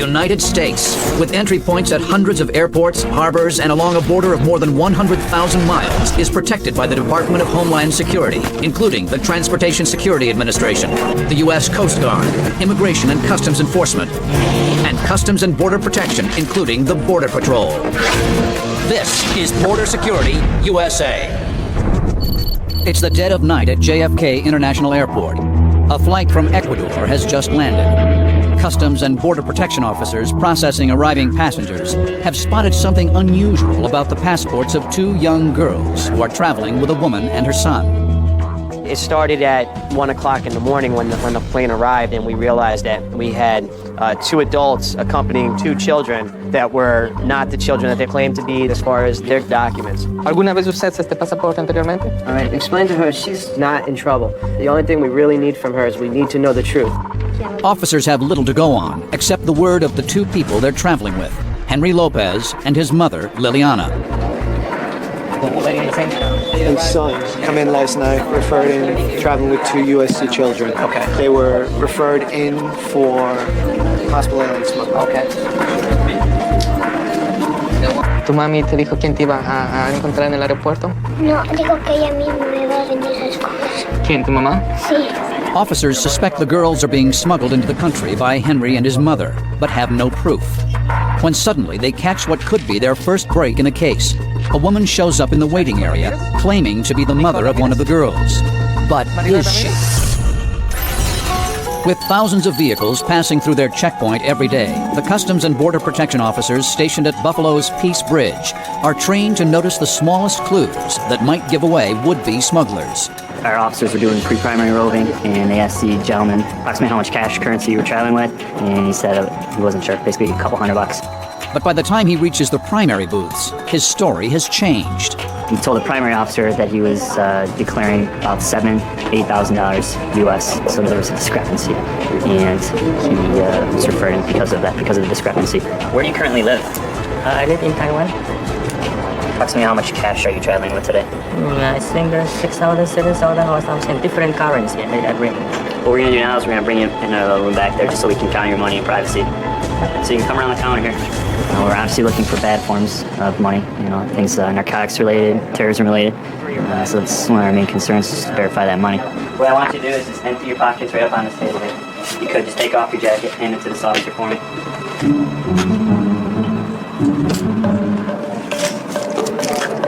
United States, with entry points at hundreds of airports, harbors, and along a border of more than 100,000 miles, is protected by the Department of Homeland Security, including the Transportation Security Administration, the U.S. Coast Guard, Immigration and Customs Enforcement, and Customs and Border Protection, including the Border Patrol. This is Border Security, USA. It's the dead of night at JFK International Airport. A flight from Ecuador has just landed. Customs and Border Protection officers processing arriving passengers have spotted something unusual about the passports of two young girls who are traveling with a woman and her son. It started at 1 o'clock in the morning when the plane arrived, and we realized that we had two adults accompanying two children that were not the children that they claimed to be as far as their documents. ¿Alguna vez usted este pasaporte anteriormente? All right, explain to her she's not in trouble. The only thing we really need from her is we need to know the truth. Officers have little to go on except the word of the two people they're traveling with, Henry Lopez and his mother, Liliana. And son come in last night, referred in, traveling with two USC children. Okay. They were referred in for possible alien smuggling. Okay. ¿Tu mami te dijo quién te iba a encontrar en el aeropuerto? No, dijo que ella misma me iba a vender esas cosas. ¿Quién, tu mamá? Sí. Officers suspect the girls are being smuggled into the country by Henry and his mother, but have no proof. When suddenly they catch what could be their first break in a case. A woman shows up in the waiting area, claiming to be the mother of one of the girls. But is she? With thousands of vehicles passing through their checkpoint every day, the Customs and Border Protection officers stationed at Buffalo's Peace Bridge are trained to notice the smallest clues that might give away would-be smugglers. Our officers were doing pre-primary roving, and they asked the gentleman approximately how much cash currency you were traveling with, and he said he wasn't sure, basically a couple $100. But by the time he reaches the primary booths, his story has changed. He told the primary officer that he was declaring about $7,000, $8,000 US, so there was a discrepancy, and he was referred in because of that, because of the discrepancy. Where do you currently live? I live in Taiwan. Approximately how much cash are you traveling with today? I think there's 6,000, 7,000 or something, different currency I bring. What we're going to do now is we're going to bring you in a room back there just so we can count your money in privacy. So you can come around the counter here. We're obviously looking for bad forms of money, things narcotics related, terrorism related. So that's one of our main concerns, is to verify that money. What I want you to do is just empty your pockets right up on this table here. You could just take off your jacket, hand it to this officer for me.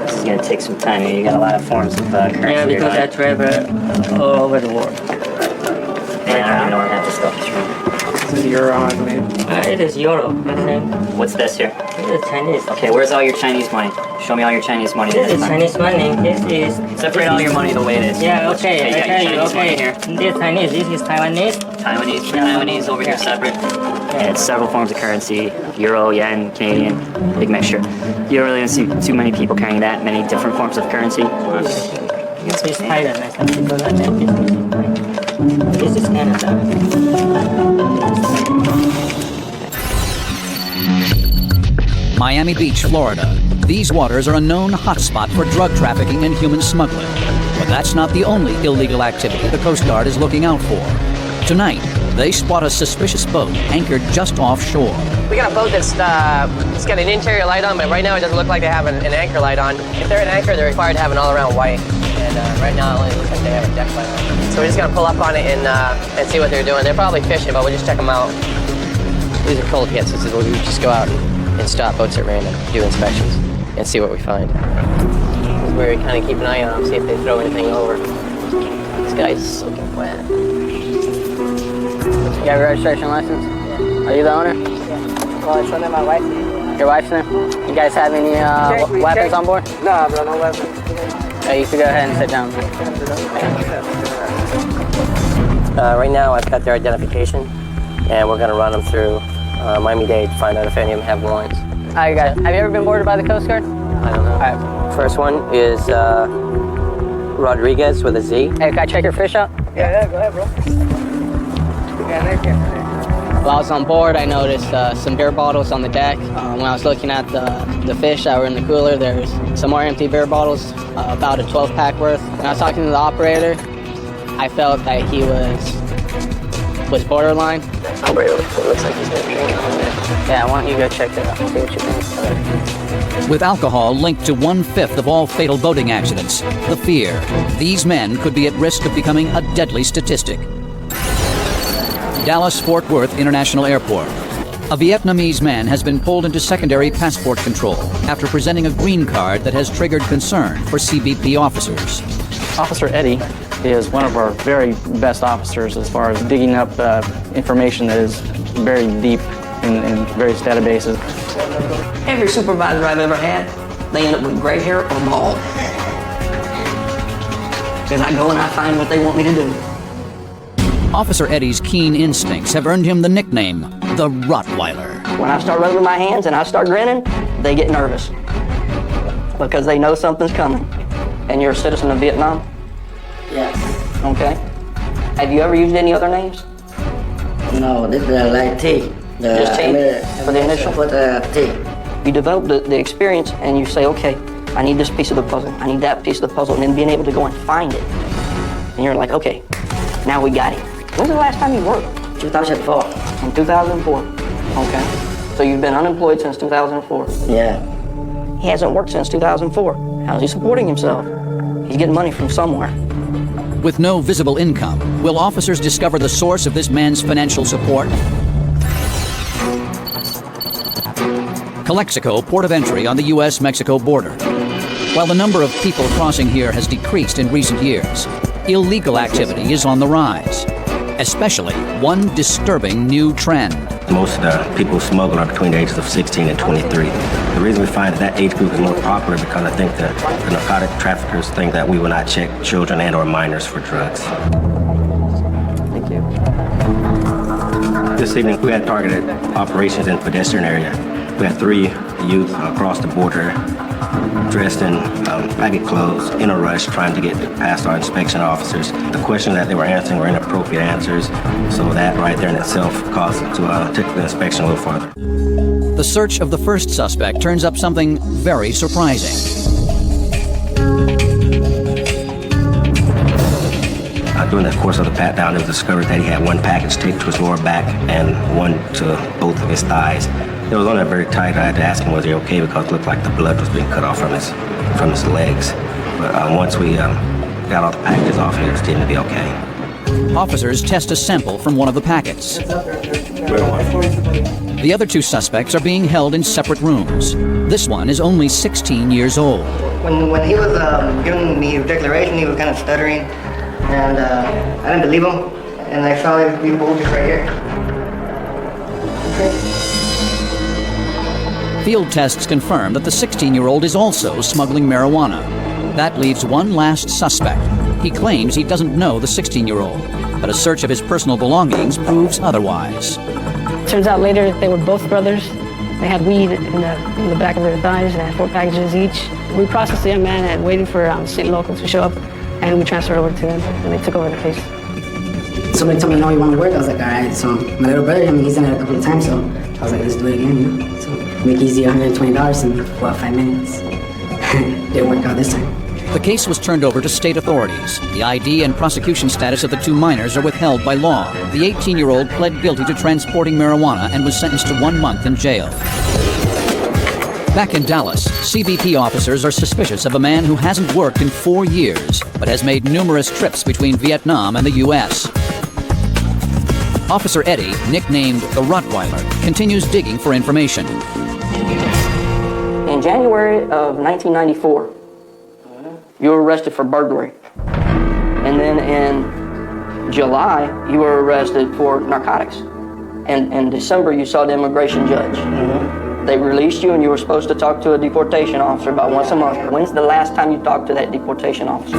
This is going to take some time. You got a lot of forms of currency. Yeah, because I travel all over the world. And I don't even know where half this stuff is from. This is Euro, I believe. It is Euro, I think. What's this here? This is Chinese. Okay, where's all your Chinese money? Show me all your Chinese money. This is Chinese money. This is... Separate all your money the way it is. Yeah, okay, you got your Chinese money here. This is Chinese, this is Taiwanese. Taiwanese, Taiwanese over here separate. And it's several forms of currency, Euro, Yen, Canadian, big mixture. You don't really see too many people carrying that many different forms of currency. This is Thailand, I think, because I think this is Canada. Miami Beach, Florida. These waters are a known hotspot for drug trafficking and human smuggling. But that's not the only illegal activity the Coast Guard is looking out for. Tonight, they spot a suspicious boat anchored just offshore. We got a boat that's it's got an interior light on, but right now it doesn't look like they have an anchor light on. If they're an anchor, they're required to have an all-around white. And right now it only looks like they have a deck light on. So we're just gonna pull up on it and see what they're doing. They're probably fishing, but we'll just check them out. These are cold hits. This is where we just go out and stop boats at random, do inspections, and see what we find. This is where we kind of keep an eye on them, see if they throw anything over. This guy's looking wet. You have your registration license? Yeah. Are you the owner? Yeah. Well, it's under my wife's name. Your wife's name? You guys have any weapons on board? No, bro, no weapons. You can go ahead and sit down. Right now, I've got their identification, and we're going to run them through Miami-Dade to find out if any of them have warrants. All right, guys. Have you ever been boarded by the Coast Guard? I don't know. All right. First one is Rodriguez with a Z. Hey, can I check your fish out? Yeah, go ahead, bro. While I was on board, I noticed some beer bottles on the deck. When I was looking at the fish that were in the cooler, there's some more empty beer bottles, about a 12-pack worth. When I was talking to the operator, I felt that he was was borderline. Oh, bro, it looks like he's been drinking on there. Yeah, why don't you go check it out, see what you think. With alcohol linked to 1/5 of all fatal boating accidents, the fear these men could be at risk of becoming a deadly statistic. Dallas-Fort Worth International Airport. A Vietnamese man has been pulled into secondary passport control after presenting a green card that has triggered concern for CBP officers. Officer Eddie is one of our very best officers as far as digging up information that is very deep in various databases. Every supervisor I've ever had, they end up with gray hair or bald. Because I go and I find what they want me to do. Officer Eddie's keen instincts have earned him the nickname, the Rottweiler. When I start rubbing my hands and I start grinning, they get nervous. Because they know something's coming. And you're a citizen of Vietnam? Yes. Okay. Have you ever used any other names? No, this is like T. Just T? For the initial? For the T. You develop the experience and you say, okay, I need this piece of the puzzle. I need that piece of the puzzle. And then being able to go and find it. And you're like, okay, now we got it. When's the last time you worked? 2004. In 2004. Okay. So you've been unemployed since 2004. Yeah. He hasn't worked since 2004. How's he supporting himself? He's getting money from somewhere. With no visible income, will officers discover the source of this man's financial support? Calexico, port of entry on the U.S.-Mexico border. While the number of people crossing here has decreased in recent years, illegal activity is on the rise, especially one disturbing new trend. Most of the people who smuggle are between the ages of 16 and 23. The reason we find that age group is more popular because I think that the narcotic traffickers think that we will not check children and or minors for drugs. Thank you. This evening we had targeted operations in the pedestrian area. We had 3 youth across the border dressed in baggy clothes, in a rush, trying to get past our inspection officers. The questions that they were answering were inappropriate answers, so that right there in itself caused us to take the inspection a little farther. The search of the first suspect turns up something very surprising. During the course of the pat-down, it was discovered that he had 1 package taped to his lower back and 1 to both of his thighs. It was on there very tight. I had to ask him, was he okay, because it looked like the blood was being cut off from his legs. But once we got all the packages off, he was getting to be okay. Officers test a sample from one of the packets. The other 2 suspects are being held in separate rooms. This one is only 16 years old. When he was giving me his declaration, he was kind of stuttering, and I didn't believe him, and I saw his bulges right here. Okay. Field tests confirm that the 16-year-old is also smuggling marijuana. That leaves one last suspect. He claims he doesn't know the 16-year-old, but a search of his personal belongings proves otherwise. Turns out later they were both brothers. They had weed in the back of their thighs. They had 4 packages each. We processed the young man and waited for state locals to show up, and we transferred over to them, and they took over the case. Somebody told me, you want to work? I was like, all right. So my little brother, he's done it a couple of times, so I was like, let's do it again, So make easy $120 in, 5 minutes. Didn't work out this time. The case was turned over to state authorities. The ID and prosecution status of the 2 minors are withheld by law. The 18-year-old pled guilty to transporting marijuana and was sentenced to 1 month in jail. Back in Dallas, CBP officers are suspicious of a man who hasn't worked in 4 years, but has made numerous trips between Vietnam and the U.S. Officer Eddie, nicknamed the Rottweiler, continues digging for information. In January of 1994, you were arrested for burglary. And then in July, you were arrested for narcotics. And in December, you saw the immigration judge. They released you and you were supposed to talk to a deportation officer about once a month. When's the last time you talked to that deportation officer?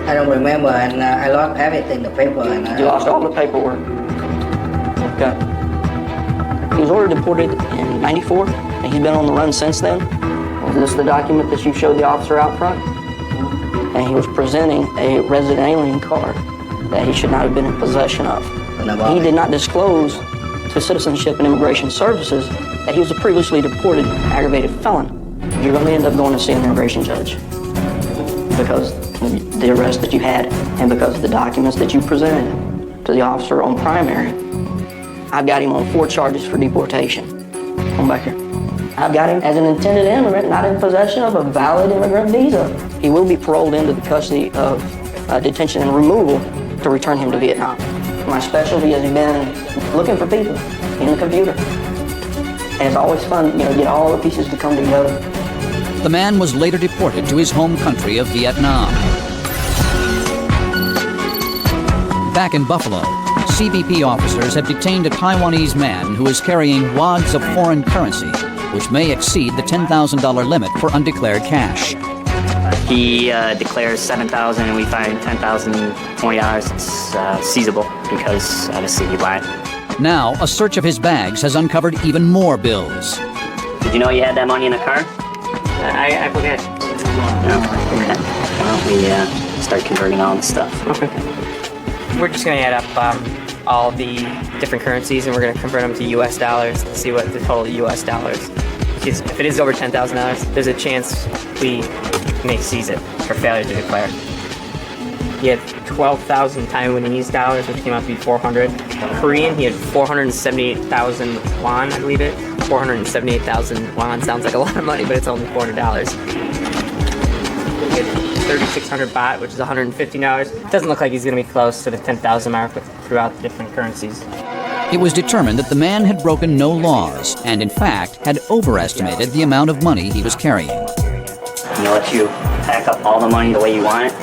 I don't remember, and I lost everything, the paper. And you lost all the paperwork. Okay. He was ordered deported in 94, and he's been on the run since then. Is this the document that you showed the officer out front? And he was presenting a resident alien card that he should not have been in possession of. He did not disclose to Citizenship and Immigration Services that he was a previously deported aggravated felon. You're going to end up going to see an immigration judge because of the arrest that you had and because of the documents that you presented. to the officer on primary. I've got him on 4 charges for deportation. Come back here. I've got him as an intended immigrant, not in possession of a valid immigrant visa. He will be paroled into the custody of detention and removal to return him to Vietnam. My specialty has been looking for people in the computer. And it's always fun, get all the pieces to come together. The man was later deported to his home country of Vietnam. Back in Buffalo, CBP officers have detained a Taiwanese man who is carrying wads of foreign currency, which may exceed the $10,000 limit for undeclared cash. He declares $7,000 and we find $10,020. It's seizable because obviously he lied. Now, a search of his bags has uncovered even more bills. Did you know you had that money in the car? I forget. No? Okay. Well, we start converting all the stuff. Okay. We're just going to add up all the different currencies and we're going to convert them to US dollars to see what the total US dollars. If it is over $10,000, there's a chance we may seize it for failure to declare. He had 12,000 Taiwanese dollars, which came out to be 400. Korean, he had 478,000 won, I believe it. 478,000 won sounds like a lot of money, but it's only $400. He had 3,600 baht, which is $150. It doesn't look like he's going to be close to the 10,000 mark throughout the different currencies. It was determined that the man had broken no laws and, in fact, had overestimated the amount of money he was carrying. I'm gonna let you pack up all the money the way you want it.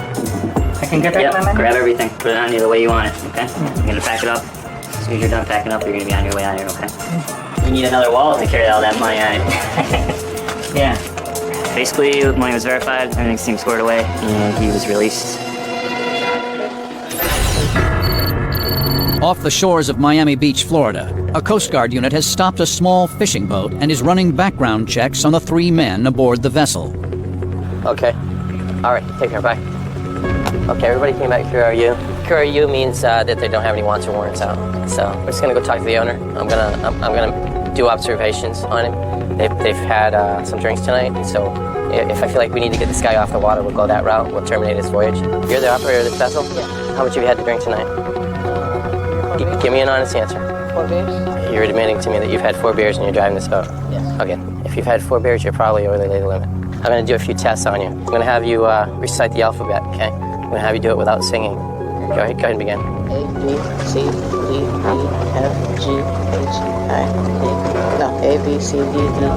I can get back my money? Grab everything, put it on you the way you want it, okay? You're gonna pack it up. As soon as you're done packing up, you're gonna be on your way out here, okay? You need another wallet to carry all that money on it. Yeah. Basically, the money was verified, everything seemed squared away, and he was released. Off the shores of Miami Beach, Florida, a Coast Guard unit has stopped a small fishing boat and is running background checks on the 3 men aboard the vessel. Okay. All right, take care, bye. Okay, everybody came back, QRU. QRU means that they don't have any wants or warrants out. So we're just gonna go talk to the owner. I'm gonna do observations on him. They've had some drinks tonight, so if I feel like we need to get this guy off the water, we'll go that route. We'll terminate his voyage. You're the operator of this vessel? Yeah. How much have you had to drink tonight? Give me an honest answer. 4 beers. You're admitting to me that you've had 4 beers and you're driving this boat? Yes. Okay. If you've had 4 beers, you're probably over the legal limit. I'm going to do a few tests on you. I'm going to have you recite the alphabet, okay? I'm going to have you do it without singing. Go ahead and begin. A, B, C, D, E, F, G, H, I, J. No, A, B, C, D, E,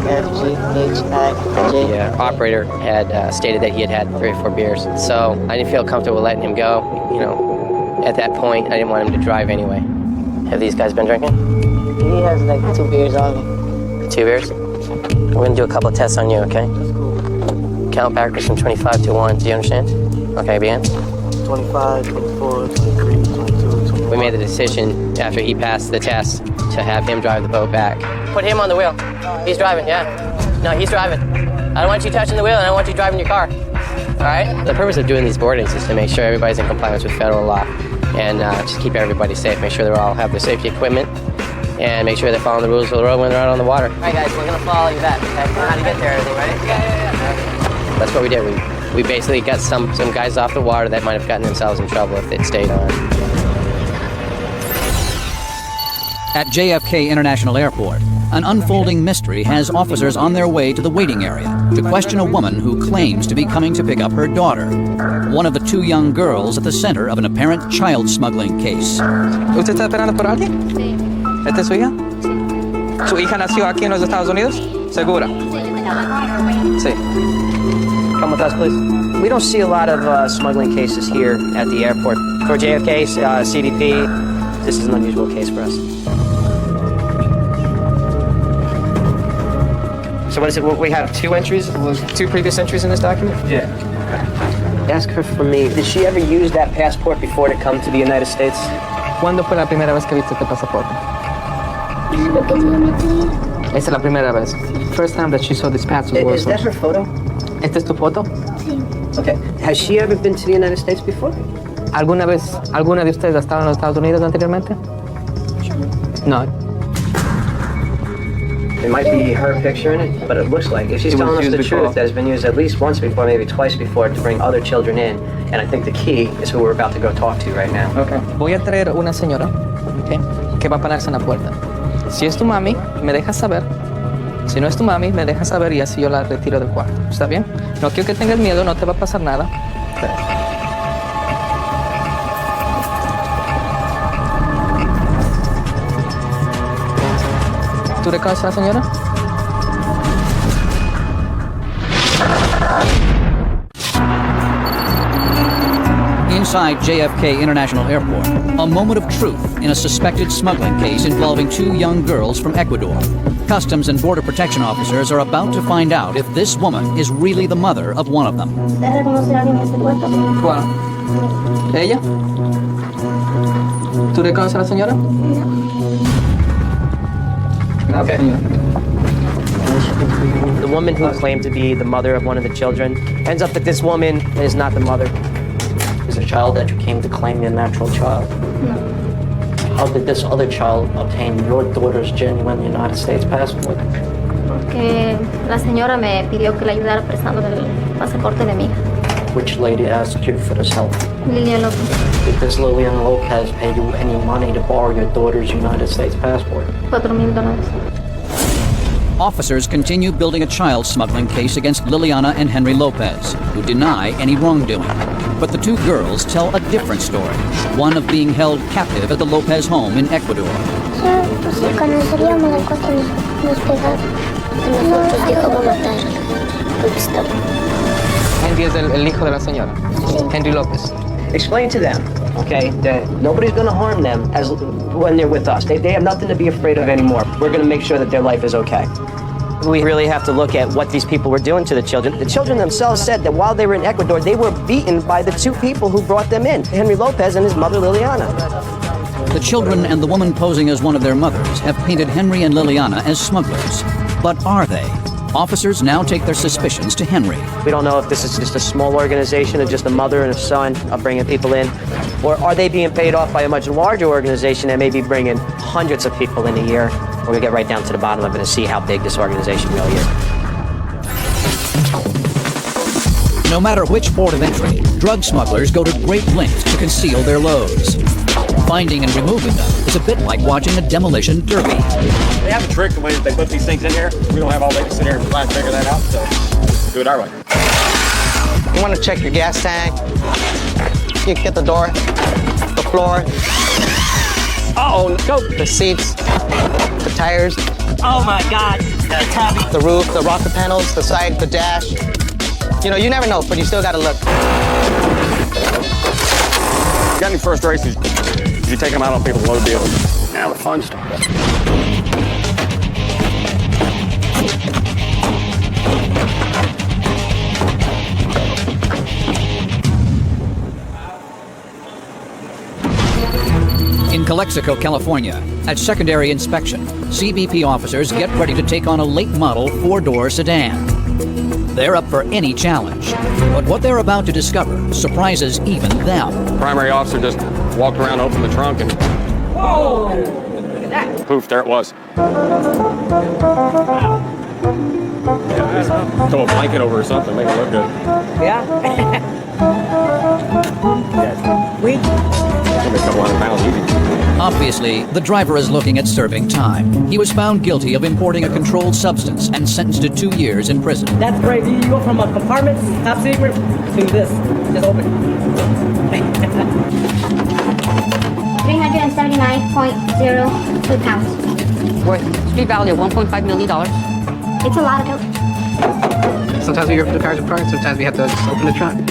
F, G, H, I, J. The operator had stated that he had 3 or 4 beers. So I didn't feel comfortable letting him go. At that point, I didn't want him to drive anyway. Have these guys been drinking? He has like 2 beers on him. 2 beers? We're going to do a couple of tests on you, okay? Count backwards from 25 to 1. Do you understand? Okay, begin. 25, 24, 23, 22, 21. We made the decision after he passed the test to have him drive the boat back. Put him on the wheel. He's driving, yeah. No, he's driving. I don't want you touching the wheel, and I don't want you driving your car. All right? The purpose of doing these boardings is to make sure everybody's in compliance with federal law and just keep everybody safe. Make sure they all have their safety equipment and make sure they're following the rules of the road when they're out on the water. All right, guys, we're going to follow you back, okay? How to get there, everything, right? Yeah. That's what we did. We basically got some guys off the water that might have gotten themselves in trouble if they'd stayed on. At JFK International Airport, an unfolding mystery has officers on their way to the waiting area to question a woman who claims to be coming to pick up her daughter, one of the 2 young girls at the center of an apparent child smuggling case. ¿Usted está esperando por alguien? Sí. ¿Esta es su hija? Sí. ¿Su hija nació aquí en los Estados Unidos? ¿Segura? Sí. Come with us, please. We don't see a lot of smuggling cases here at the airport. For JFK, CDP, this is an unusual case for us. So what is it? We have 2 entries, 2 previous entries in this document? Yeah. Ask her for me. Did she ever use that passport before to come to the United States? ¿Cuándo fue la primera vez que viste este pasaporte? Esa es la primera vez. First time that she saw this passport was... Is that her photo? ¿Esta es tu foto? Sí. Okay. Has she ever been to the United States before? ¿Alguna de ustedes ha estado en los Estados Unidos anteriormente? No. It might be her picture in it, but it looks like if she's telling us the truth that has been used at least once before, maybe twice before, to bring other children in, And I think the key is who we're about to go talk to right now. Okay. Voy a traer una señora, okay, que va a pararse en la puerta. Si es tu mami, me dejas saber. Si no es tu mami, me dejas saber y así yo la retiro del cuarto. ¿Está bien? No quiero que tengas miedo, no te va a pasar nada. ¿Tú reconoces a la señora? Inside JFK International Airport, a moment of truth in a suspected smuggling case involving 2 young girls from Ecuador. Customs and Border Protection officers are about to find out if this woman is really the mother of one of them. ¿Cuál? ¿Ella? ¿Tú reconoces a la señora? Okay. The woman who claimed to be the mother of one of the children ends up that this woman is not the mother. Is a child that you came to claim your natural child? No. How did this other child obtain your daughter's genuine United States passport? Porque la señora me pidió que le ayudara prestando el pasaporte de mi hija. Which lady asked you for this help? Lilia López. Did this Lillian Lopez pay you any money to borrow your daughter's United States passport? $4,000. Officers continue building a child smuggling case against Liliana and Henry Lopez, who deny any wrongdoing. But the 2 girls tell a different story, one of being held captive at the Lopez home in Ecuador. Pues cuando salíamos del cuarto nos pegaron. A nosotros dijo va a matar. Conquistado. Henry es el hijo de la señora. Henry Lopez. Explain to them, okay, that nobody's going to harm them as when they're with us. They have nothing to be afraid of anymore. We're going to make sure that their life is okay. We really have to look at what these people were doing to the children. The children themselves said that while they were in Ecuador, they were beaten by the 2 people who brought them in, Henry Lopez and his mother Liliana. The children and the woman posing as one of their mothers have painted Henry and Liliana as smugglers. But are they? Officers now take their suspicions to Henry. We don't know if this is just a small organization of just a mother and a son of bringing people in, or are they being paid off by a much larger organization that may be bringing hundreds of people in a year. We're going to get right down to the bottom of it and see how big this organization really is. No matter which port of entry, drug smugglers go to great lengths to conceal their loads. Finding and removing them is a bit like watching a demolition derby. They have a trick the way that they put these things in here. We don't have all day to sit here and try and figure that out, so do it our way. You want to check your gas tank. You get the door, the floor. Uh-oh, go. The seats, the tires. Oh my God, that's heavy. The roof, the rocker panels, the side, the dash. You know, you never know, but you still got to look. Got any first races? You take them out on people's load deals. Now the fun starts. In Calexico, California, at secondary inspection, CBP officers get ready to take on a late-model 4-door sedan. They're up for any challenge, but what they're about to discover surprises even them. Primary officer just walked around, opened the trunk, and whoa! Look at that. Poof, there it was. Yeah, throw a blanket over or something, make it look good. Yeah. Sweet. Maybe a couple $100 easy. Obviously, the driver is looking at serving time. He was found guilty of importing a controlled substance and sentenced to 2 years in prison. That's crazy. You go from a compartment, top secret, to this. Just open. 379.02 pounds. Worth street value of $1.5 million. It's a lot of dope. Sometimes we open the cars apart, sometimes we have to just open the trunk.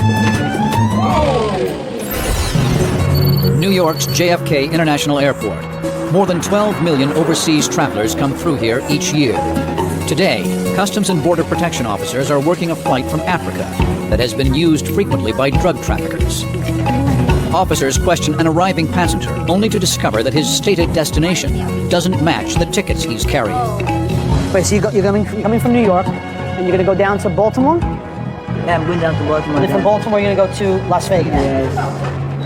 New York's JFK International Airport. More than 12 million overseas travelers come through here each year. Today, Customs and Border Protection officers are working a flight from Africa that has been used frequently by drug traffickers. Officers question an arriving passenger only to discover that his stated destination doesn't match the tickets he's carrying. Wait, so you're coming from New York, and you're going to go down to Baltimore? Yeah, I'm going down to Baltimore. And then from Baltimore, you're going to go to Las Vegas? Yes.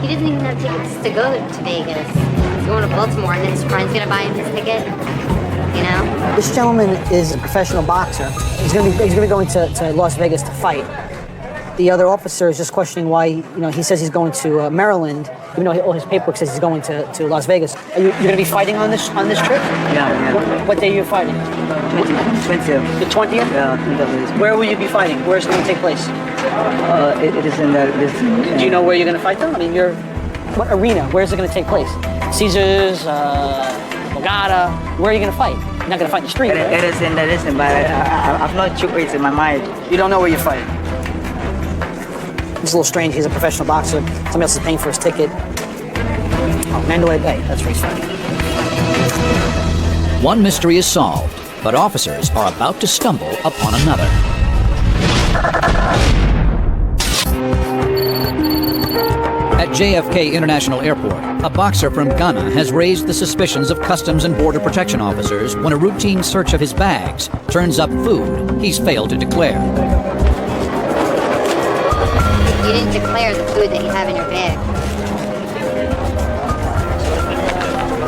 He doesn't even have tickets to go to Vegas. He's going to Baltimore, and then his friend's gonna buy him his ticket. You know? This gentleman is a professional boxer. He's going to be going to Las Vegas to fight. The other officer is just questioning why, he says he's going to Maryland, even though all his paperwork says he's going to Las Vegas. You're going to be fighting on this trip? Yeah. What day are you fighting? 20th. The 20th? Yeah. Where will you be fighting? Where is it going to take place? It is in the... Do you know where you're going to fight though? I mean, what arena? Where is it going to take place? Caesars, Bogota? Where are you going to fight? You're not going to fight in the street, right? It is in the distance, but I'm not sure it's in my mind. You don't know where you're fighting? It's a little strange. He's a professional boxer. Somebody else is paying for his ticket. Oh, Mandalay Bay. That's where he's fighting. One mystery is solved, but officers are about to stumble upon another. At JFK International Airport, a boxer from Ghana has raised the suspicions of Customs and Border Protection officers when a routine search of his bags turns up food he's failed to declare. You didn't declare the food that you have in your bag.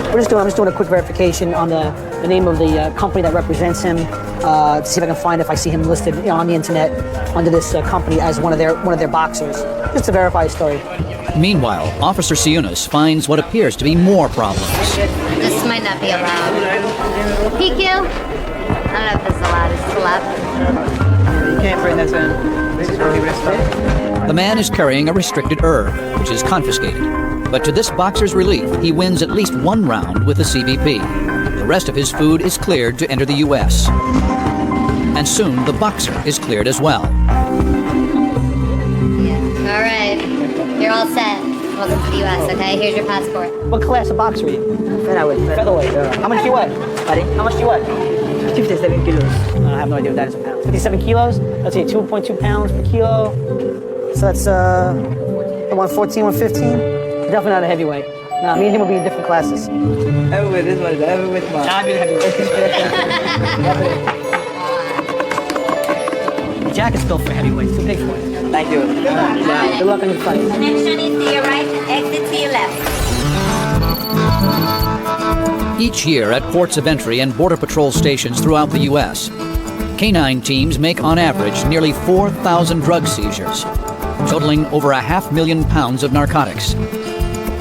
I'm just doing a quick verification on the name of the company that represents him to see if I can find if I see him listed on the internet under this company as one of their boxers, just to verify his story. Meanwhile, Officer Siunas finds what appears to be more problems. This might not be allowed. PQ? I don't know if this is allowed. Is this allowed? You can't bring this in. This is where we rest. The man is carrying a restricted herb, which is confiscated. But to this boxer's relief, he wins at least one round with the CBP. The rest of his food is cleared to enter the U.S. And soon, the boxer is cleared as well. All right. You're all set. Welcome to the U.S., okay? Here's your passport. What class of boxer are you? Featherweight. How much do you weigh? Buddy? How much do you weigh? 57 kilos. I have no idea what that is in pounds. 57 kilos? Let's see, 2.2 pounds per kilo. So that's 114, 115? Definitely not a heavyweight. No, me and him will be in different classes. Heavyweight, this one is a heavyweight man. I'll be the heavyweight. The jacket's built for heavyweights. Too big for it. Thank you. Good luck on your fight. Connection is to your right, exit to your left. Each year at ports of entry and border patrol stations throughout the U.S., canine teams make on average nearly 4,000 drug seizures, totaling over 500,000 pounds of narcotics.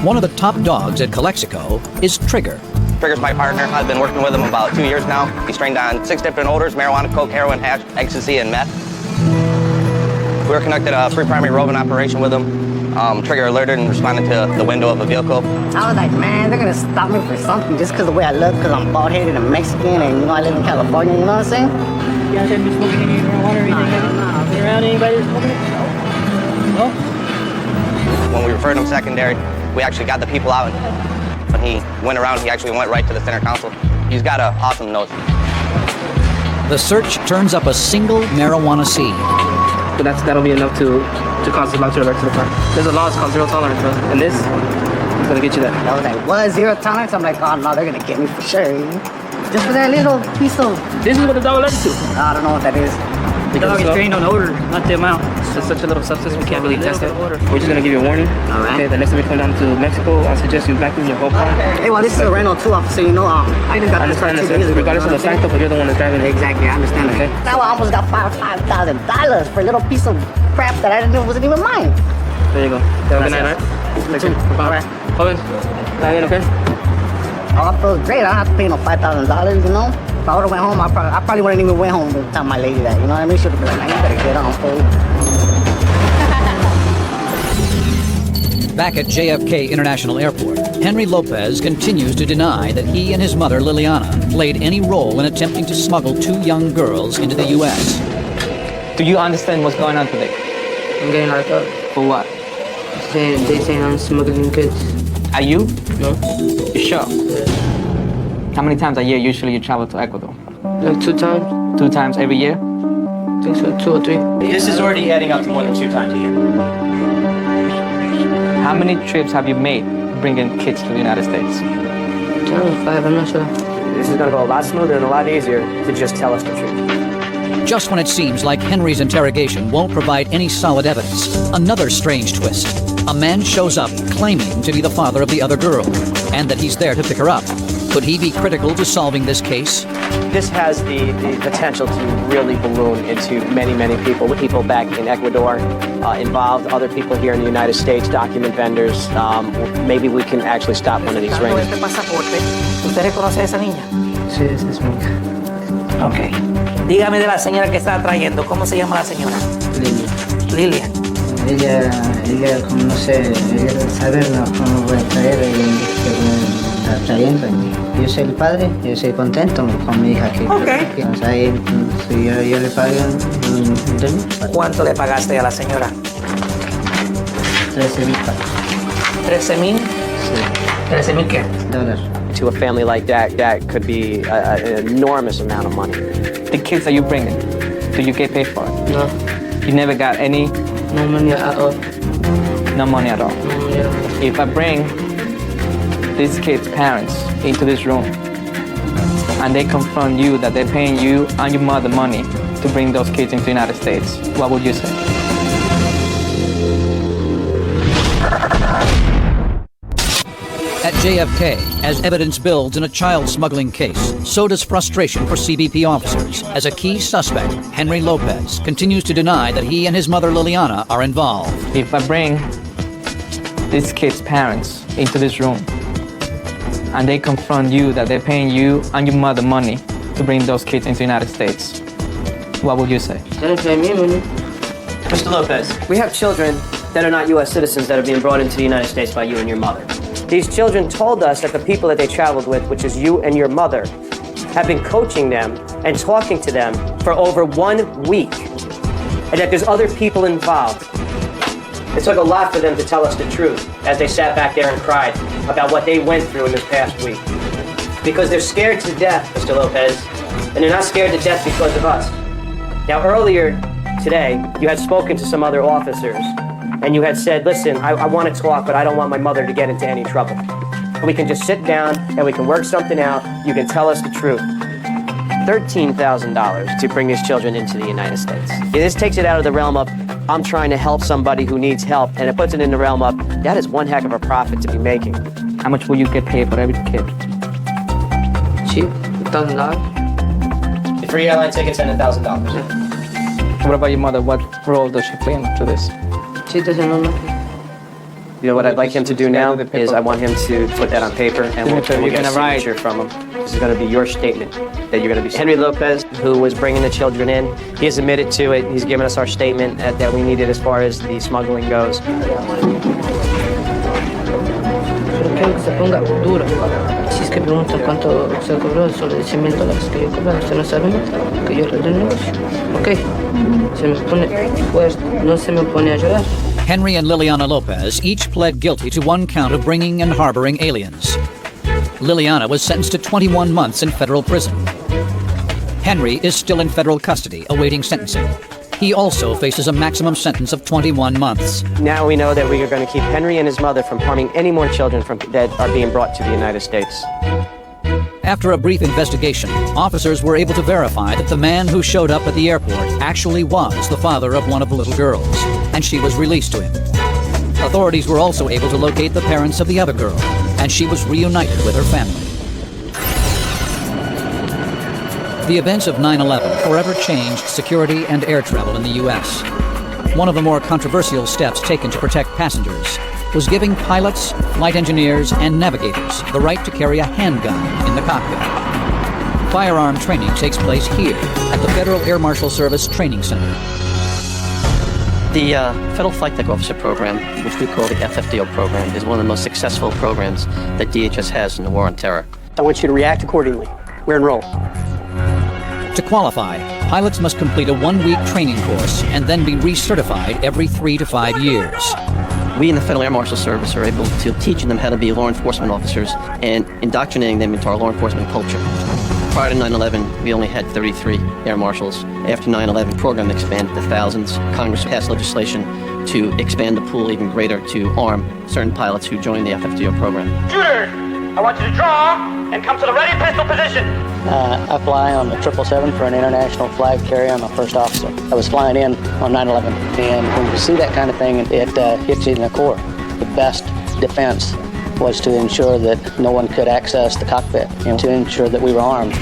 One of the top dogs at Calexico is Trigger. Trigger's my partner. I've been working with him about 2 years now. He's trained on 6 different odors: marijuana, coke, heroin, hash, ecstasy, and meth. We were conducting a 3 primary roving operation with him. Trigger alerted and responded to the window of a vehicle. I was like, man, they're gonna stop me for something just because of the way I look, because I'm bald-headed and Mexican, and I live in California, you know what I'm saying? You guys haven't been smoking any marijuana or anything? No. Been around anybody that's smoking it? No? When we referred him secondary, we actually got the people out. When he went around, he actually went right to the center console. He's got an awesome nose. The search turns up a single marijuana seed. So that'll be enough to cause the boxer to alert to the car. There's a law, it's called zero tolerance, bro. And this is gonna get you that. I was like, what, 0 tolerance? I'm like, oh no, they're gonna get me for sure. Just for that little piece of... This is what the dog alerted to. I don't know what that is. The dog is trained on odor, not the amount. It's just such a little substance, we can't really test it. We're just gonna give you a warning. All right. Okay, the next time we come down to Mexico, I suggest you vacuum your whole car. Hey, well, this is a rental too, officer. You know, I just got this car 2 days ago. Regardless of the fact, but you're the one that's driving it. Exactly, I understand that. Okay. Now I almost got $5,000 for a little piece of crap that I didn't know wasn't even mine. There you go. Have a good night, right? All right. Hold on. Okay? Oh, I feel great. I don't have to pay no $5,000, you know? If I would have went home, I probably wouldn't even went home to tell my lady that, you know what I mean? She would have been like, man, you better get on, fool. Back at JFK International Airport, Henry Lopez continues to deny that he and his mother, Liliana, played any role in attempting to smuggle 2 young girls into the U.S. Do you understand what's going on today? I'm getting locked up. For what? They saying I'm smuggling kids. Are you? No. You sure? Yeah. How many times a year usually you travel to Ecuador? Like 2 times. 2 times every year? I think so, 2 or 3. This is already adding up to more than 2 times a year. How many trips have you made bringing kids to the United States? 10 or 5, I'm not sure. This is gonna go a lot smoother and a lot easier to just tell us the truth. Just when it seems like Henry's interrogation won't provide any solid evidence, another strange twist. A man shows up claiming to be the father of the other girl, and that he's there to pick her up. Could he be critical to solving this case? This has the potential to really balloon into many, many people. People back in Ecuador involved, other people here in the United States, document vendors. Maybe we can actually stop one of these rings. Este pasaporte, ¿usted reconoce a esa niña? Sí, esa es mi hija. Ok. Dígame de la señora que está trayendo. ¿Cómo se llama la señora? Lilian. Ella, como no sé, ella sabe cómo voy a traer que está trayendo. Yo soy el padre, yo soy contento con mi hija aquí. Ok. O sea, si yo le pago ¿Cuánto le pagaste a la señora? 13,000. ¿13,000? Sí. ¿13,000 qué? $. To a family like that could be an enormous amount of money. The kids that you bring in, do you get paid for it? No. You never got any? No money at all. No money at all. If I bring these kids' parents into this room and they confront you that they're paying you and your mother money to bring those kids into the United States, what would you say? At JFK, as evidence builds in a child smuggling case, so does frustration for CBP officers, as a key suspect, Henry Lopez, continues to deny that he and his mother Liliana are involved. If I bring these kids' parents into this room and they confront you that they're paying you and your mother money to bring those kids into the United States, what would you say? Mr. Lopez, we have children that are not U.S. citizens that are being brought into the United States by you and your mother. These children told us that the people that they traveled with, which is you and your mother, have been coaching them and talking to them for over 1 week, and that there's other people involved. It took a lot for them to tell us the truth as they sat back there and cried about what they went through in this past week. Because they're scared to death, Mr. Lopez, and they're not scared to death because of us. Now, earlier today, you had spoken to some other officers, and you had said, listen, I want to talk, but I don't want my mother to get into any trouble. We can just sit down and we can work something out. You can tell us the truth. $13,000 to bring these children into the United States. This takes it out of the realm of, I'm trying to help somebody who needs help, and it puts it in the realm of, that is one heck of a profit to be making. How much will you get paid for every kid? Cheap, $1,000. The 3 airline tickets and $1,000. What about your mother? What role does she play into this? She doesn't know nothing. You know what I'd like him to do now is I want him to put that on paper and we'll get a signature from him. This is going to be your statement that you're going to be Henry Lopez, who was bringing the children in. He has admitted to it. He's given us our statement that we needed as far as the smuggling goes. Quiero que se ponga duro. Si es que preguntan cuánto se cobró, solo $10,000 que yo cobré. Usted no sabe que yo arreglé el negocio. Ok. Se me pone fuerte, no se me pone a llorar. Henry and Liliana Lopez each pled guilty to 1 count of bringing and harboring aliens. Liliana was sentenced to 21 months in federal prison. Henry is still in federal custody, awaiting sentencing. He also faces a maximum sentence of 21 months. Now we know that we are going to keep Henry and his mother from harming any more children that are being brought to the United States. After a brief investigation, officers were able to verify that the man who showed up at the airport actually was the father of one of the little girls, and she was released to him. Authorities were also able to locate the parents of the other girl, and she was reunited with her family. The events of 9/11 forever changed security and air travel in the U.S. One of the more controversial steps taken to protect passengers was giving pilots, flight engineers, and navigators the right to carry a handgun in the cockpit. Firearm training takes place here at the Federal Air Marshal Service Training Center. The Federal Flight Deck Officer Program, which we call the FFDO program, is one of the most successful programs that DHS has in the war on terror. I want you to react accordingly. We're enrolled. To qualify, pilots must complete a 1-week training course and then be recertified every 3 to 5 years. We in the Federal Air Marshal Service are able to teach them how to be law enforcement officers and indoctrinating them into our law enforcement culture. Prior to 9/11, we only had 33 air marshals. After 9/11, the program expanded to thousands. Congress passed legislation to expand the pool even greater to arm certain pilots who joined the FFDO program. Shooters, I want you to draw and come to the ready pistol position. I fly on the 777 for an international flag carrier. I'm a first officer. I was flying in on 9/11, and when you see that kind of thing, it hits you in the core. The best defense was to ensure that no one could access the cockpit, and to ensure that we were armed.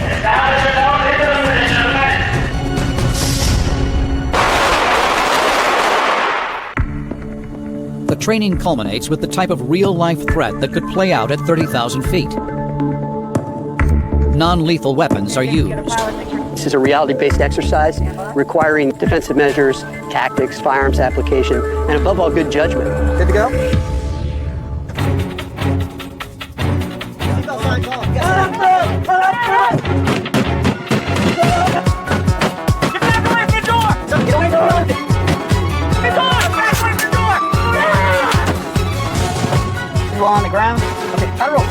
The training culminates with the type of real-life threat that could play out at 30,000 feet. Non-lethal weapons are used. This is a reality-based exercise requiring defensive measures, tactics, firearms application, and above all, good judgment. Good to go? On the ground. Okay, I roll.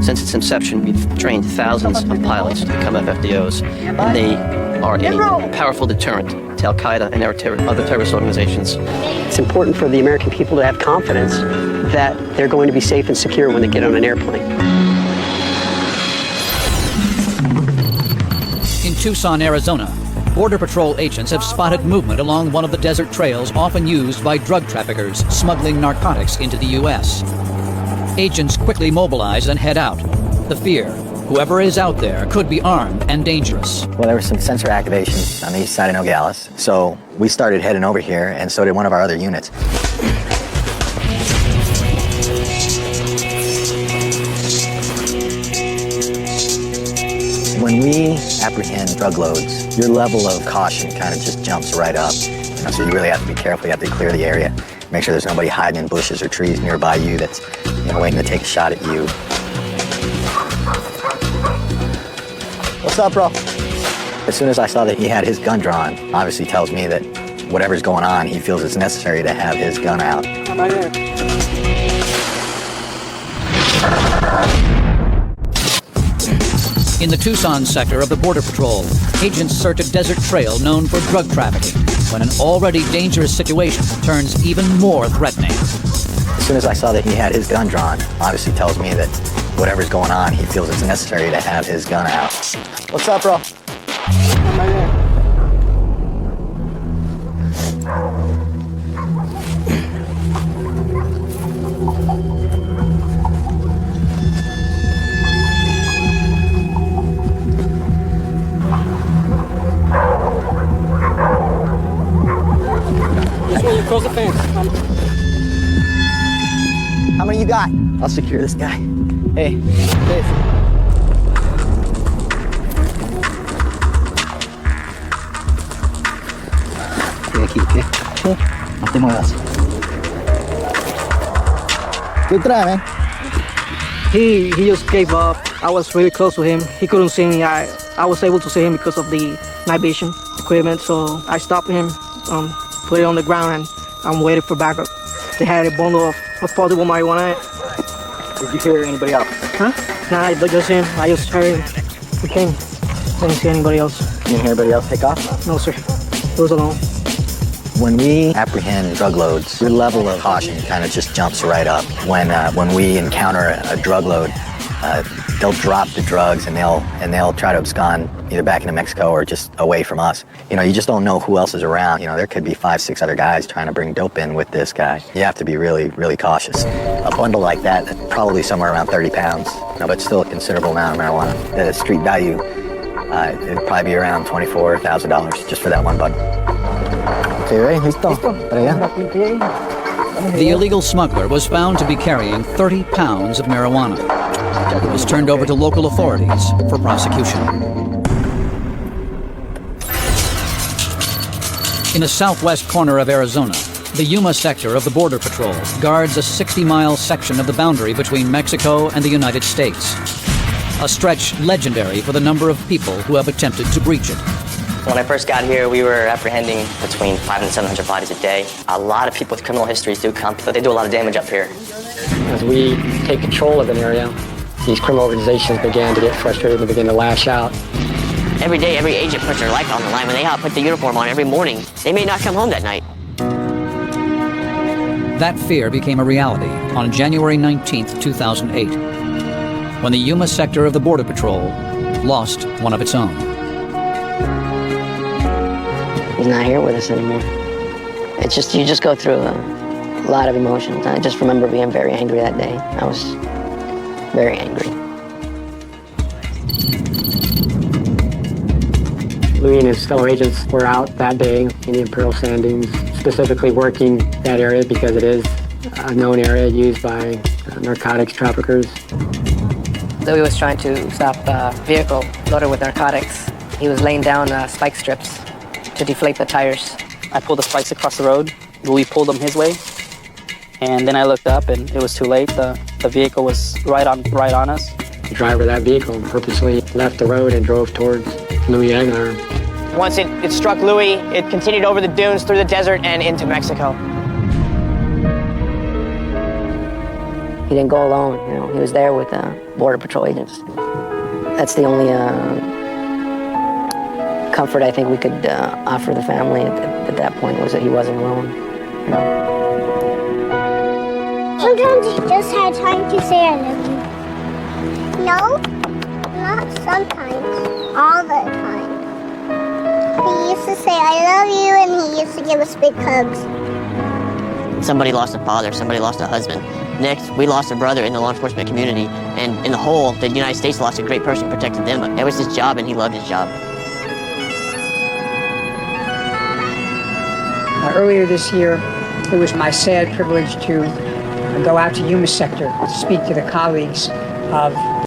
Since its inception, we've trained thousands of pilots to become FFDOs, and they are a powerful deterrent to Al-Qaeda and other terrorist organizations. It's important for the American people to have confidence that they're going to be safe and secure when they get on an airplane. In Tucson, Arizona, Border Patrol agents have spotted movement along one of the desert trails often used by drug traffickers smuggling narcotics into the U.S. Agents quickly mobilize and head out. The fear, whoever is out there could be armed and dangerous. Well, there was some sensor activation on the east side of Nogales, so we started heading over here, and so did one of our other units. When we apprehend drug loads, your level of caution kind of just jumps right up. So you really have to be careful. You have to clear the area. Make sure there's nobody hiding in bushes or trees nearby you that's waiting to take a shot at you. What's up, bro? As soon as I saw that he had his gun drawn, obviously tells me that whatever's going on, he feels it's necessary to have his gun out. Right here. In the Tucson sector of the Border Patrol, agents search a desert trail known for drug trafficking, when an already dangerous situation turns even more threatening. As soon as I saw that he had his gun drawn, obviously tells me that whatever's going on, he feels it's necessary to have his gun out. What's up, bro? Right here. Close the fence. How many you got? I'll secure this guy. Hey, Dave. Aquí, ¿qué? Sí. No te muevas. Good try, man. He just gave up. I was really close to him. He couldn't see me. I was able to see him because of the night vision equipment. So I stopped him, put it on the ground, and I'm waiting for backup. They had a bundle of portable marijuana. Did you hear anybody else? Huh? Nah, but just him. I just heard him. He came. Didn't see anybody else. You didn't hear anybody else take off? No, sir. He was alone. When we apprehend drug loads, your level of caution kind of just jumps right up. When we encounter a drug load, they'll drop the drugs and they'll try to abscond either back into Mexico or just away from us. You just don't know who else is around. There could be 5, 6 other guys trying to bring dope in with this guy. You have to be really, really cautious. A bundle like that, probably somewhere around 30 pounds, but still a considerable amount of marijuana. The street value, it'd probably be around $24,000 just for that one bundle. Okay, ready? Listo. Para allá. The illegal smuggler was found to be carrying 30 pounds of marijuana. He was turned over to local authorities for prosecution. In the southwest corner of Arizona, the Yuma sector of the Border Patrol guards a 60-mile section of the boundary between Mexico and the United States. A stretch legendary for the number of people who have attempted to breach it. When I first got here, we were apprehending between 500 and 700 bodies a day. A lot of people with criminal histories do come, but they do a lot of damage up here. As we take control of an area, these criminal organizations began to get frustrated and begin to lash out. Every day, every agent puts their life on the line. When they put the uniform on every morning, they may not come home that night. That fear became a reality on January 19th, 2008, when the Yuma sector of the Border Patrol lost one of its own. He's not here with us anymore. It's just, you just go through a lot of emotions. I just remember being very angry that day. I was very angry. Louis and his fellow agents were out that day in the Imperial Sand Dunes, specifically working that area because it is a known area used by narcotics traffickers. Louis was trying to stop a vehicle loaded with narcotics. He was laying down spike strips to deflate the tires. I pulled the spikes across the road. Louis pulled them his way. And then I looked up and it was too late. The vehicle was right on us. The driver of that vehicle purposely left the road and drove towards Louis Aguilar. Once it struck Louis, it continued over the dunes, through the desert, and into Mexico. He didn't go alone, you know. He was there with Border Patrol agents. That's the only comfort I think we could offer the family at that point, was that he wasn't alone, you know. Sometimes he just had time to say I love you. No, not sometimes, all the time. He used to say I love you, and he used to give us big hugs. Somebody lost a father, somebody lost a husband. Next, we lost a brother in the law enforcement community, and in the whole, the United States lost a great person who protected them. That was his job, and he loved his job. Earlier this year, it was my sad privilege to go out to Yuma sector to speak to the colleagues of